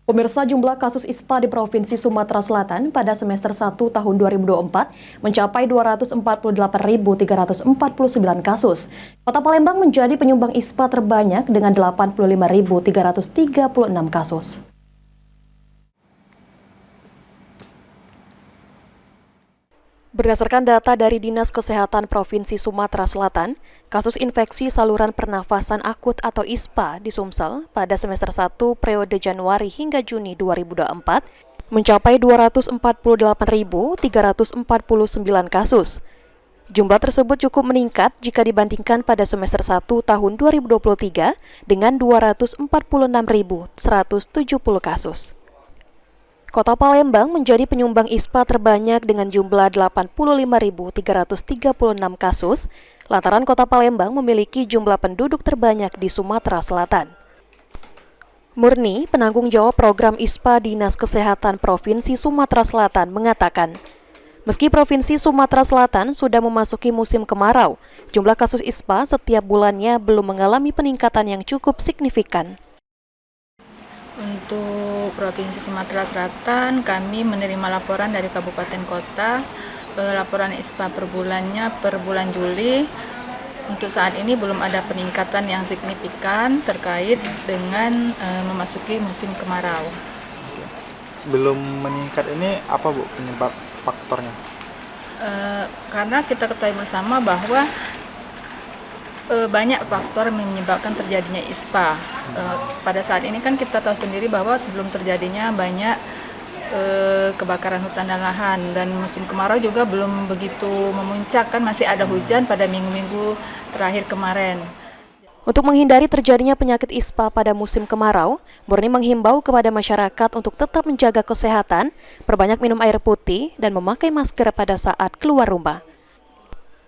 Pemirsa, jumlah kasus ISPA di Provinsi Sumatera Selatan pada semester 1 tahun 2024 mencapai 248.349 kasus. Kota Palembang menjadi penyumbang ISPA terbanyak dengan 85.336 kasus. Berdasarkan data dari Dinas Kesehatan Provinsi Sumatera Selatan, kasus infeksi saluran pernafasan akut atau ISPA di Sumsel pada semester 1 periode Januari hingga Juni 2024 mencapai 248.349 kasus. Jumlah tersebut cukup meningkat jika dibandingkan pada semester 1 tahun 2023 dengan 246.170 kasus. Kota Palembang menjadi penyumbang ISPA terbanyak dengan jumlah 85.336 kasus, lantaran Kota Palembang memiliki jumlah penduduk terbanyak di Sumatera Selatan. Murni, penanggung jawab program ISPA Dinas Kesehatan Provinsi Sumatera Selatan, mengatakan, meski Provinsi Sumatera Selatan sudah memasuki musim kemarau, jumlah kasus ISPA setiap bulannya belum mengalami peningkatan yang cukup signifikan. Untuk Provinsi Sumatera Selatan, kami menerima laporan dari kabupaten kota, laporan ISPA per bulannya per bulan Juli. Untuk saat ini belum ada peningkatan yang signifikan terkait dengan memasuki musim kemarau. Belum meningkat ini apa Bu penyebab faktornya? Karena kita ketahui bersama bahwa banyak faktor yang menyebabkan terjadinya ISPA. Pada saat ini kan kita tahu sendiri bahwa belum terjadinya banyak kebakaran hutan dan lahan, dan musim kemarau juga belum begitu memuncak, kan masih ada hujan pada minggu-minggu terakhir kemarin. Untuk menghindari terjadinya penyakit ISPA pada musim kemarau, Murni menghimbau kepada masyarakat untuk tetap menjaga kesehatan, perbanyak minum air putih, dan memakai masker pada saat keluar rumah.